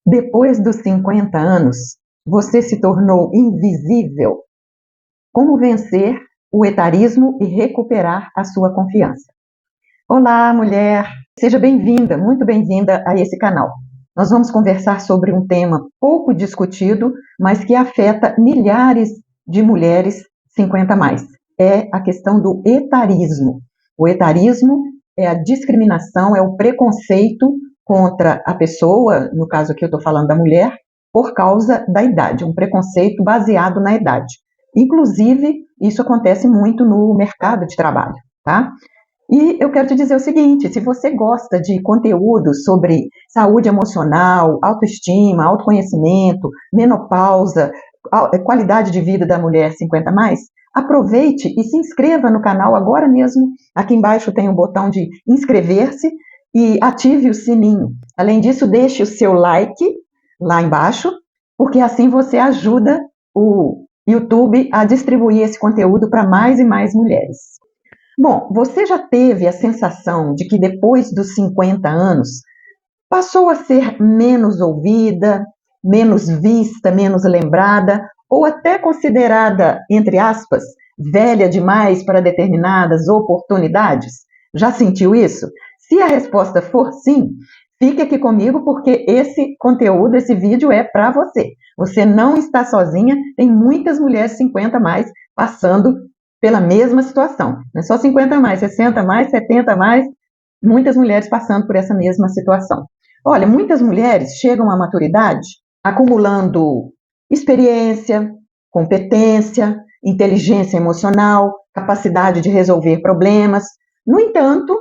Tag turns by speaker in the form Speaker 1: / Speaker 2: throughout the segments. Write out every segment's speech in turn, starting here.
Speaker 1: Depois dos 50 anos, você se tornou invisível. Como vencer o etarismo e recuperar a sua confiança? Olá, mulher! Seja bem-vinda, muito bem-vinda a esse canal. Nós vamos conversar sobre um tema pouco discutido, mas que afeta milhares de mulheres 50 a mais. É a questão do etarismo. O etarismo é a discriminação, é o preconceito contra a pessoa, no caso aqui eu estou falando da mulher, por causa da idade, um preconceito baseado na idade. Inclusive, isso acontece muito no mercado de trabalho, tá? E eu quero te dizer o seguinte, se você gosta de conteúdo sobre saúde emocional, autoestima, autoconhecimento, menopausa, qualidade de vida da mulher 50 a mais, aproveite e se inscreva no canal agora mesmo. Aqui embaixo tem um botão de inscrever-se e ative o sininho. Além disso, deixe o seu like lá embaixo, porque assim você ajuda o YouTube a distribuir esse conteúdo para mais e mais mulheres. Bom, você já teve a sensação de que depois dos 50 anos passou a ser menos ouvida, menos vista, menos lembrada, ou até considerada, entre aspas, velha demais para determinadas oportunidades? Já sentiu isso? Se a resposta for sim, fique aqui comigo porque esse conteúdo, esse vídeo é para você. Você não está sozinha, tem muitas mulheres 50 a mais passando pela mesma situação. Não é só 50 a mais, 60 a mais, 70 a mais, muitas mulheres passando por essa mesma situação. Olha, muitas mulheres chegam à maturidade acumulando experiência, competência, inteligência emocional, capacidade de resolver problemas. No entanto,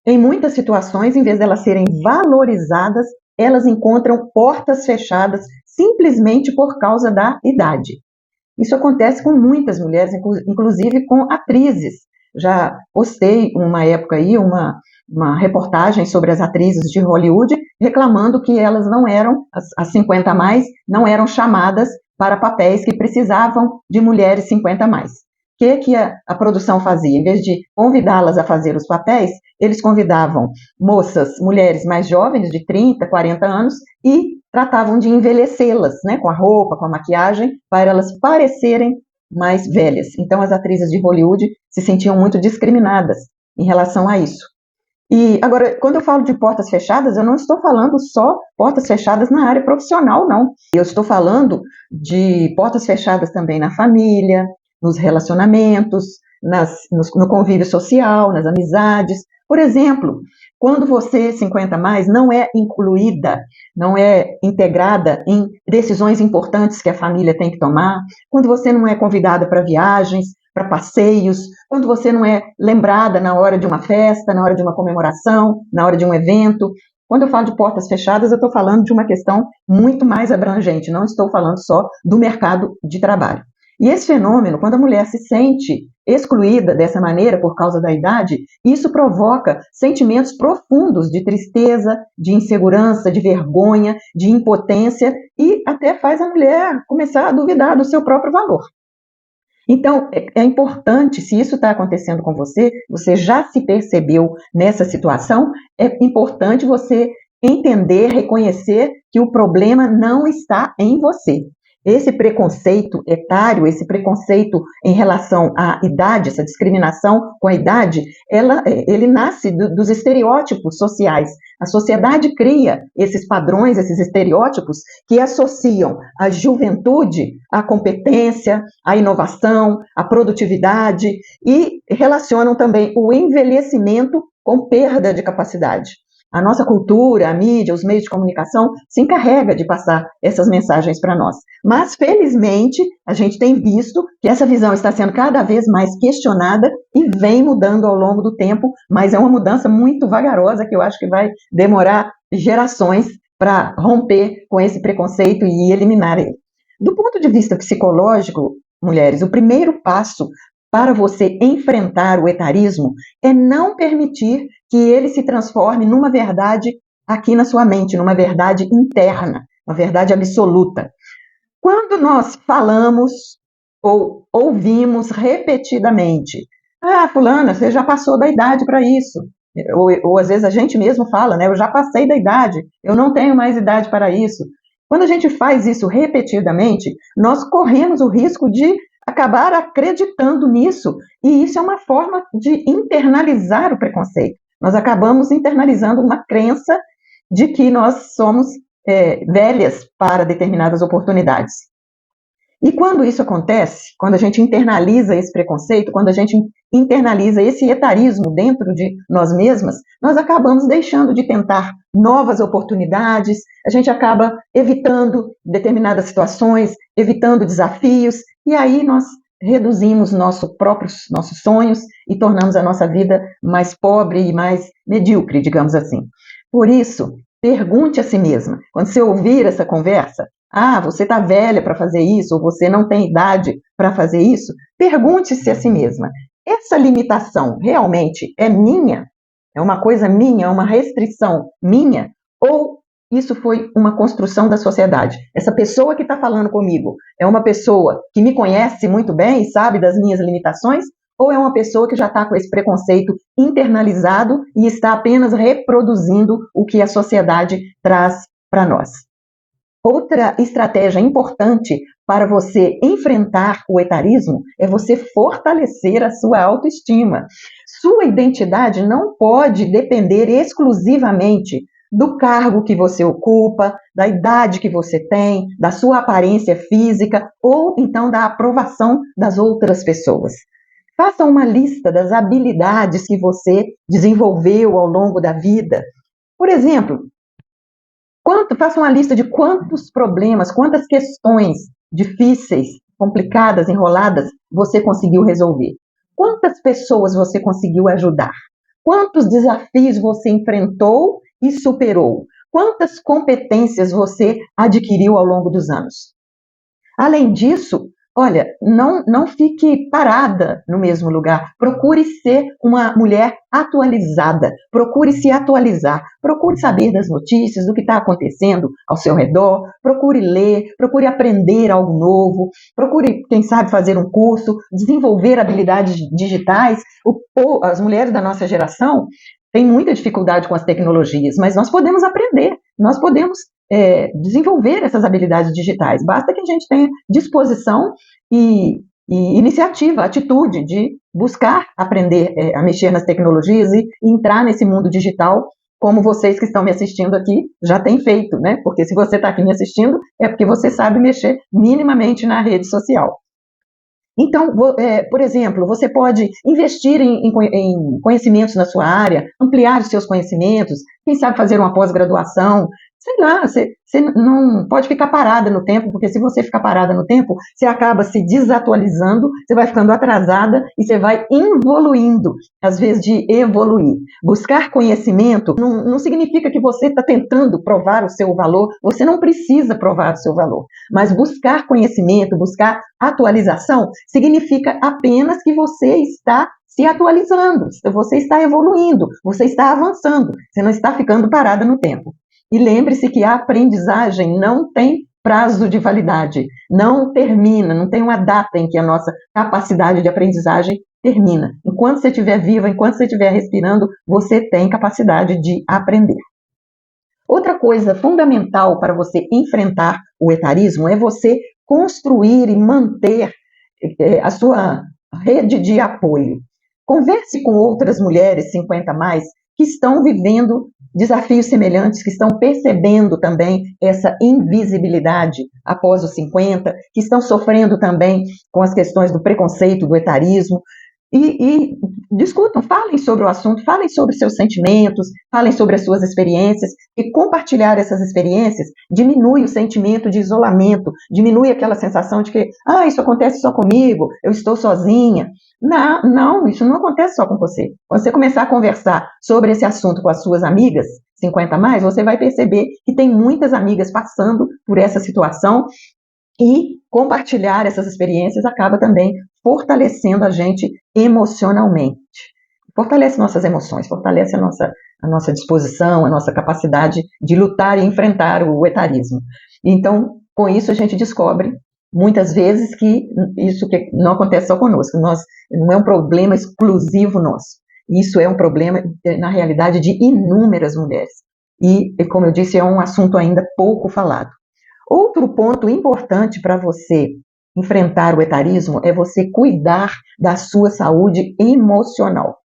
Speaker 1: em muitas situações, em vez de elas serem valorizadas, elas encontram portas fechadas simplesmente por causa da idade. Isso acontece com muitas mulheres, inclusive com atrizes. Já postei uma época aí uma reportagem sobre as atrizes de Hollywood reclamando que elas não eram, as 50 a mais, não eram chamadas para papéis que precisavam de mulheres 50 a mais. O que a produção fazia? Em vez de convidá-las a fazer os papéis, eles convidavam moças, mulheres mais jovens, de 30, 40 anos, e tratavam de envelhecê-las, né, com a roupa, com a maquiagem, para elas parecerem mais velhas. Então, as atrizes de Hollywood se sentiam muito discriminadas em relação a isso. E agora, quando eu falo de portas fechadas, eu não estou falando só portas fechadas na área profissional, não. Eu estou falando de portas fechadas também na família, nos relacionamentos, no convívio social, nas amizades. Por exemplo, quando você, 50 a mais, não é incluída, não é integrada em decisões importantes que a família tem que tomar, quando você não é convidada para viagens, para passeios, quando você não é lembrada na hora de uma festa, na hora de uma comemoração, na hora de um evento. Quando eu falo de portas fechadas, eu estou falando de uma questão muito mais abrangente, não estou falando só do mercado de trabalho. E esse fenômeno, quando a mulher se sente excluída dessa maneira por causa da idade, isso provoca sentimentos profundos de tristeza, de insegurança, de vergonha, de impotência e até faz a mulher começar a duvidar do seu próprio valor. Então, é importante, se isso está acontecendo com você, você já se percebeu nessa situação, é importante você entender, reconhecer que o problema não está em você. Esse preconceito etário, esse preconceito em relação à idade, essa discriminação com a idade, ele nasce dos estereótipos sociais. A sociedade cria esses padrões, esses estereótipos que associam a juventude à competência, à inovação, à produtividade e relacionam também o envelhecimento com perda de capacidade. A nossa cultura, a mídia, os meios de comunicação se encarrega de passar essas mensagens para nós. Mas, felizmente, a gente tem visto que essa visão está sendo cada vez mais questionada e vem mudando ao longo do tempo, mas é uma mudança muito vagarosa que eu acho que vai demorar gerações para romper com esse preconceito e eliminar ele. Do ponto de vista psicológico, mulheres, o primeiro passo para você enfrentar o etarismo é não permitir que ele se transforme numa verdade aqui na sua mente, numa verdade interna, uma verdade absoluta. Quando nós falamos ou ouvimos repetidamente, fulana, você já passou da idade para isso, ou às vezes a gente mesmo fala, né? Eu já passei da idade, eu não tenho mais idade para isso. Quando a gente faz isso repetidamente, nós corremos o risco de acabar acreditando nisso, e isso é uma forma de internalizar o preconceito. Nós acabamos internalizando uma crença de que nós somos velhas para determinadas oportunidades. E quando isso acontece, quando a gente internaliza esse preconceito, quando a gente internaliza esse etarismo dentro de nós mesmas, nós acabamos deixando de tentar novas oportunidades, a gente acaba evitando determinadas situações, evitando desafios, e aí nós reduzimos nossos sonhos e tornamos a nossa vida mais pobre e mais medíocre, digamos assim. Por isso, pergunte a si mesma, quando você ouvir essa conversa, você está velha para fazer isso, ou você não tem idade para fazer isso, pergunte-se a si mesma, essa limitação realmente é minha? É uma coisa minha, é uma restrição minha? Ou isso foi uma construção da sociedade? Essa pessoa que está falando comigo é uma pessoa que me conhece muito bem e sabe das minhas limitações? Ou é uma pessoa que já está com esse preconceito internalizado e está apenas reproduzindo o que a sociedade traz para nós? Outra estratégia importante para você enfrentar o etarismo é você fortalecer a sua autoestima. Sua identidade não pode depender exclusivamente do cargo que você ocupa, da idade que você tem, da sua aparência física ou então da aprovação das outras pessoas. Faça uma lista das habilidades que você desenvolveu ao longo da vida. Por exemplo, faça uma lista de quantos problemas, quantas questões difíceis, complicadas, enroladas você conseguiu resolver. Quantas pessoas você conseguiu ajudar? Quantos desafios você enfrentou e superou? Quantas competências você adquiriu ao longo dos anos? Além disso, olha, não fique parada no mesmo lugar. Procure ser uma mulher atualizada. Procure se atualizar. Procure saber das notícias, do que está acontecendo ao seu redor. Procure ler, procure aprender algo novo. Procure, quem sabe, fazer um curso, desenvolver habilidades digitais. As mulheres da nossa geração têm muita dificuldade com as tecnologias, mas nós podemos aprender. Nós podemos desenvolver essas habilidades digitais. Basta que a gente tenha disposição e iniciativa, atitude de buscar aprender a mexer nas tecnologias e entrar nesse mundo digital, como vocês que estão me assistindo aqui já têm feito, né? Porque se você está aqui me assistindo, é porque você sabe mexer minimamente na rede social. Então, por exemplo, você pode investir em conhecimentos na sua área, ampliar os seus conhecimentos, quem sabe fazer uma pós-graduação, sei lá, você não pode ficar parada no tempo, porque se você ficar parada no tempo, você acaba se desatualizando, você vai ficando atrasada e você vai involuindo, às vezes de evoluir. Buscar conhecimento não significa que você está tentando provar o seu valor, você não precisa provar o seu valor, mas buscar conhecimento, buscar atualização, significa apenas que você está se atualizando, você está evoluindo, você está avançando, você não está ficando parada no tempo. E lembre-se que a aprendizagem não tem prazo de validade, não termina, não tem uma data em que a nossa capacidade de aprendizagem termina. Enquanto você estiver viva, enquanto você estiver respirando, você tem capacidade de aprender. Outra coisa fundamental para você enfrentar o etarismo é você construir e manter a sua rede de apoio. Converse com outras mulheres 50 mais que estão vivendo desafios semelhantes, que estão percebendo também essa invisibilidade após os 50, que estão sofrendo também com as questões do preconceito, do etarismo, e discutam, falem sobre o assunto, falem sobre seus sentimentos, falem sobre as suas experiências, e compartilhar essas experiências diminui o sentimento de isolamento, diminui aquela sensação de que, isso acontece só comigo, eu estou sozinha. Não, isso não acontece só com você. Quando você começar a conversar sobre esse assunto com as suas amigas, 50 mais, você vai perceber que tem muitas amigas passando por essa situação, e compartilhar essas experiências acaba também fortalecendo a gente emocionalmente. Fortalece nossas emoções, fortalece a nossa disposição, a nossa capacidade de lutar e enfrentar o etarismo. Então, com isso a gente descobre muitas vezes que isso que não acontece só conosco, não é um problema exclusivo nosso. Isso é um problema, na realidade, de inúmeras mulheres. E, como eu disse, é um assunto ainda pouco falado. Outro ponto importante para você enfrentar o etarismo é você cuidar da sua saúde emocional.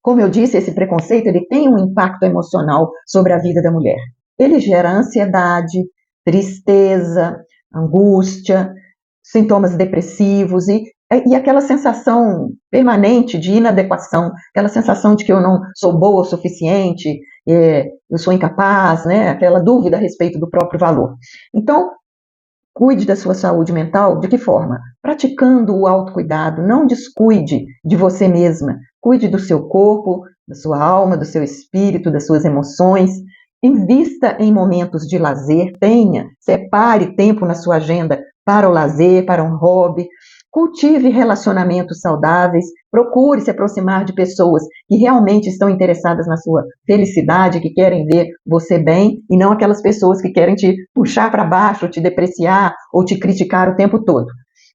Speaker 1: Como eu disse, esse preconceito ele tem um impacto emocional sobre a vida da mulher. Ele gera ansiedade, tristeza, angústia, sintomas depressivos e aquela sensação permanente de inadequação, aquela sensação de que eu não sou boa o suficiente, eu sou incapaz, né? Aquela dúvida a respeito do próprio valor. Então, cuide da sua saúde mental, de que forma? Praticando o autocuidado, não descuide de você mesma, cuide do seu corpo, da sua alma, do seu espírito, das suas emoções, invista em momentos de lazer, separe tempo na sua agenda para o lazer, para um hobby, cultive relacionamentos saudáveis, procure se aproximar de pessoas que realmente estão interessadas na sua felicidade, que querem ver você bem, e não aquelas pessoas que querem te puxar para baixo, te depreciar ou te criticar o tempo todo.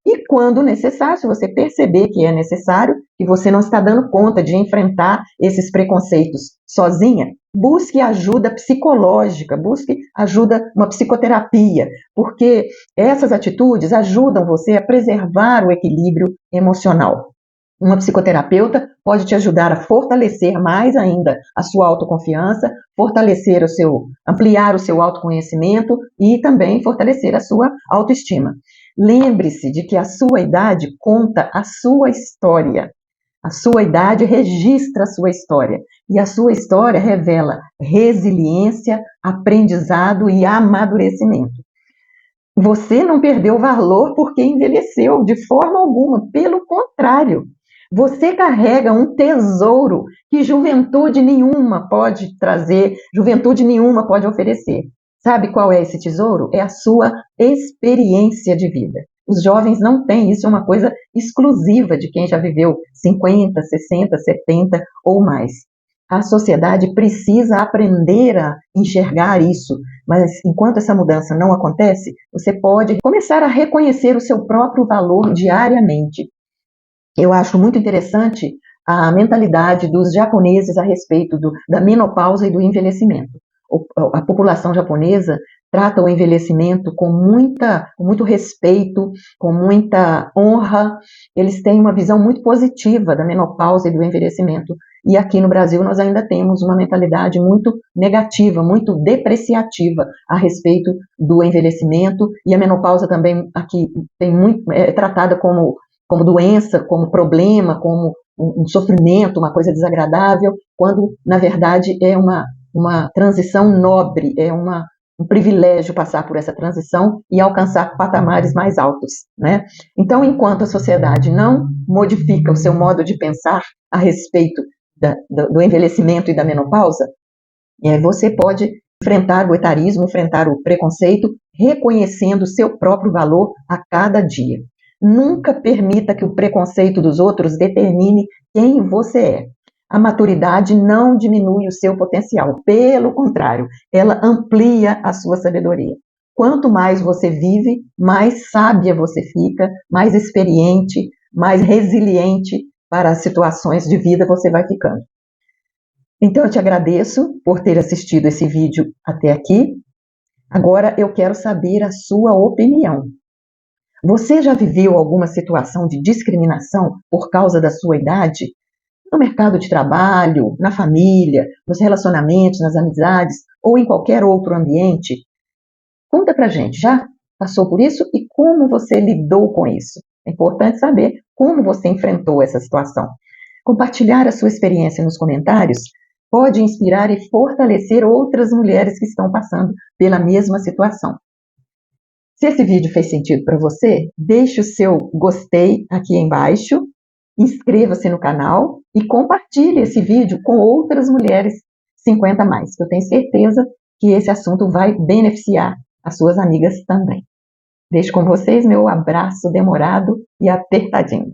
Speaker 1: E quando necessário, se você perceber que é necessário, que você não está dando conta de enfrentar esses preconceitos sozinha, busque ajuda psicológica, busque ajuda, uma psicoterapia, porque essas atitudes ajudam você a preservar o equilíbrio emocional. Uma psicoterapeuta pode te ajudar a fortalecer mais ainda a sua autoconfiança, ampliar o seu autoconhecimento e também fortalecer a sua autoestima. Lembre-se de que a sua idade conta a sua história. A sua idade registra a sua história. E a sua história revela resiliência, aprendizado e amadurecimento. Você não perdeu valor porque envelheceu de forma alguma. Pelo contrário, você carrega um tesouro que juventude nenhuma pode trazer, juventude nenhuma pode oferecer. Sabe qual é esse tesouro? É a sua experiência de vida. Os jovens não têm, isso é uma coisa exclusiva de quem já viveu 50, 60, 70 ou mais. A sociedade precisa aprender a enxergar isso, mas enquanto essa mudança não acontece, você pode começar a reconhecer o seu próprio valor diariamente. Eu acho muito interessante a mentalidade dos japoneses a respeito da menopausa e do envelhecimento. A população japonesa trata o envelhecimento com muito respeito, com muita honra. Eles têm uma visão muito positiva da menopausa e do envelhecimento. E aqui no Brasil nós ainda temos uma mentalidade muito negativa, muito depreciativa a respeito do envelhecimento. E a menopausa também aqui é tratada como doença, como problema, como um sofrimento, uma coisa desagradável, quando, na verdade, é uma transição nobre, é um privilégio passar por essa transição e alcançar patamares mais altos, né? Então, enquanto a sociedade não modifica o seu modo de pensar a respeito do envelhecimento e da menopausa, você pode enfrentar o etarismo, enfrentar o preconceito, reconhecendo o seu próprio valor a cada dia. Nunca permita que o preconceito dos outros determine quem você é. A maturidade não diminui o seu potencial, pelo contrário, ela amplia a sua sabedoria. Quanto mais você vive, mais sábia você fica, mais experiente, mais resiliente para as situações de vida você vai ficando. Então eu te agradeço por ter assistido esse vídeo até aqui. Agora eu quero saber a sua opinião. Você já viveu alguma situação de discriminação por causa da sua idade? No mercado de trabalho, na família, nos relacionamentos, nas amizades ou em qualquer outro ambiente? Conta pra gente, já passou por isso e como você lidou com isso? É importante saber como você enfrentou essa situação. Compartilhar a sua experiência nos comentários pode inspirar e fortalecer outras mulheres que estão passando pela mesma situação. Se esse vídeo fez sentido para você, deixe o seu gostei aqui embaixo, inscreva-se no canal e compartilhe esse vídeo com outras mulheres 50 mais, que eu tenho certeza que esse assunto vai beneficiar as suas amigas também. Deixo com vocês meu abraço demorado e apertadinho.